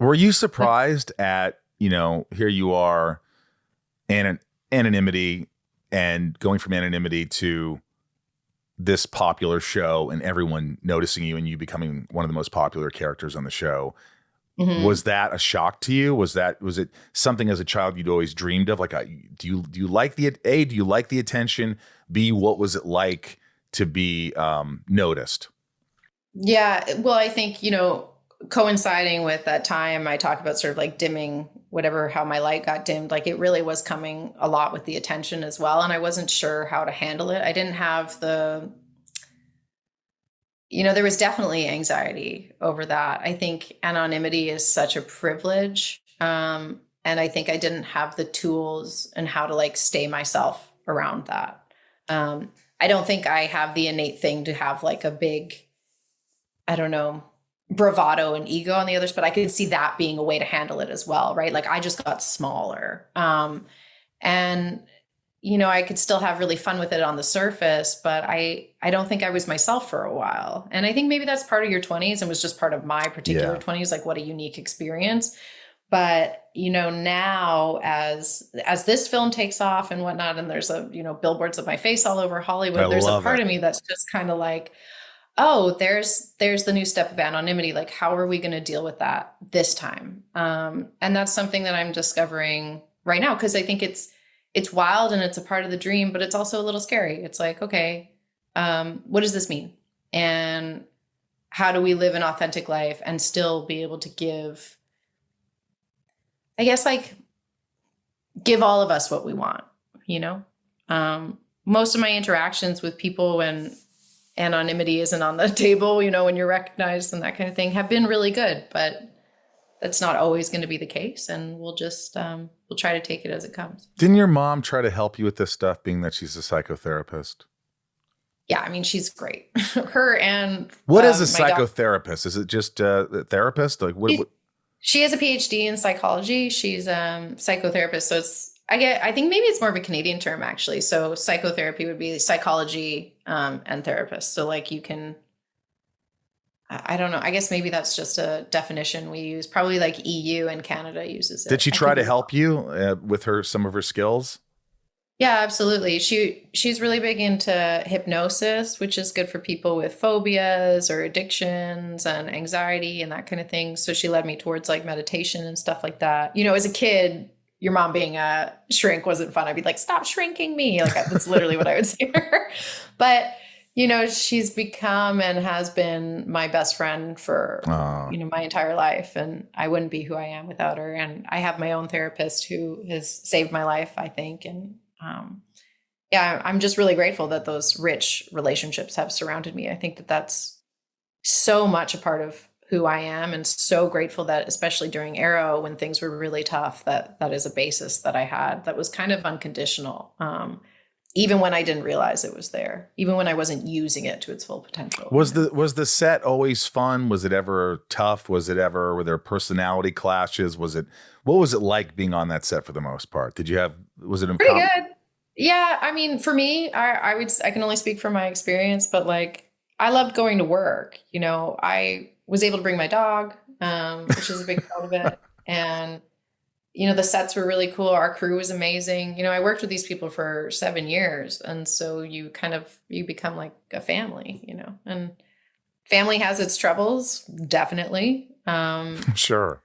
Were you surprised at, here you are, Anonymity, and going from Anonymity to this popular show and everyone noticing you and you becoming one of the most popular characters on the show? Mm-hmm. Was that a shock to you? Was it something as a child you'd always dreamed of? Like, do you like do you like the attention? B, what was it like to be noticed? Yeah, well, I think, coinciding with that time, I talked about sort of like dimming how my light got dimmed. Like it really was coming a lot with the attention as well. And I wasn't sure how to handle it. I didn't have there was definitely anxiety over that. I think anonymity is such a privilege. And I think I didn't have the tools and how to like stay myself around that. I don't think I have the innate thing to have like a big, I don't know, bravado and ego on the others, but I could see that being a way to handle it as well, right? Like I just got smaller. And I could still have really fun with it on the surface, but I don't think I was myself for a while. And I think maybe that's part of your 20s and was just part of my particular 20s, like what a unique experience. But, now as this film takes off and whatnot, and there's billboards of my face all over Hollywood, there's a part of me that's just kind of like, oh, there's the new step of anonymity. Like, how are we going to deal with that this time? And that's something that I'm discovering right now, because I think it's wild and it's a part of the dream, but it's also a little scary. It's like, okay, what does this mean? And how do we live an authentic life and still be able to give, I guess, like give all of us what we want, most of my interactions with people when anonymity isn't on the table, when you're recognized and that kind of thing, have been really good, but that's not always going to be the case. And we'll just, we'll try to take it as it comes. Didn't your mom try to help you with this stuff, being that she's a psychotherapist? Yeah. I mean, she's great. Her and what is a psychotherapist? Is it just a therapist? Like what? She has a PhD in psychology. She's psychotherapist. So I think maybe it's more of a Canadian term actually. So psychotherapy would be psychology and therapist. So like you can, I don't know. I guess maybe that's just a definition we use. Probably like EU and Canada uses it. Did she try to help you with some of her skills? Yeah, absolutely. She's really big into hypnosis, which is good for people with phobias or addictions and anxiety and that kind of thing. So she led me towards like meditation and stuff like that. As a kid, your mom being a shrink wasn't fun. I'd be like, stop shrinking me. Like that's literally what I would say to her. But, she's become and has been my best friend for, my entire life. And I wouldn't be who I am without her. And I have my own therapist who has saved my life, I think. And I'm just really grateful that those rich relationships have surrounded me. I think that that's so much a part of who I am, and so grateful that, especially during Arrow, when things were really tough, that is a basis that I had that was kind of unconditional. Even when I didn't realize it was there, even when I wasn't using it to its full potential. Was the set always fun? Was it ever tough? Were there personality clashes? What was it like being on that set for the most part? Was it pretty good? Yeah. I mean, for me, I can only speak from my experience, but like, I loved going to work. I was able to bring my dog, which is a big part of it. And, the sets were really cool. Our crew was amazing. I worked with these people for 7 years. And so you become like a family, and family has its troubles, definitely. Sure.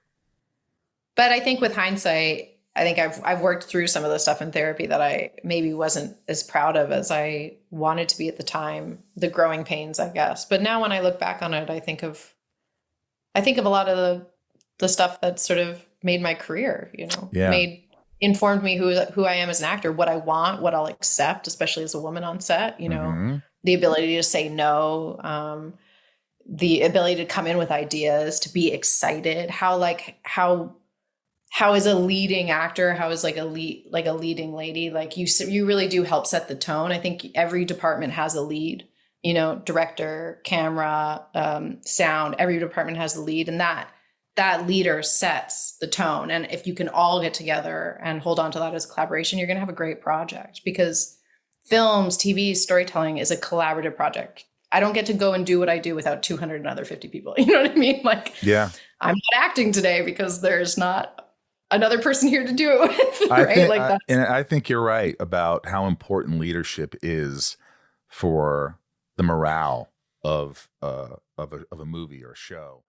But I think with hindsight, I think I've worked through some of the stuff in therapy that I maybe wasn't as proud of as I wanted to be at the time, the growing pains, I guess. But now when I look back on it, I think of a lot of the stuff that sort of made my career, informed me who I am as an actor, what I want, what I'll accept, especially as a woman on set, the ability to say no, the ability to come in with ideas, to be excited, how as a leading actor, how is like a leading lady, like you really do help set the tone. I think every department has a lead, director, camera, sound, every department has a lead, and that leader sets the tone. And if you can all get together and hold on to that as collaboration, you're going to have a great project, because films, TV, storytelling is a collaborative project. I don't get to go and do what I do without 250 people. You know what I mean? Like, Yeah. I'm not acting today because there's not another person here to do it with. I Right? think, Like that. and I think you're right about how important leadership is for the morale of a movie or a show.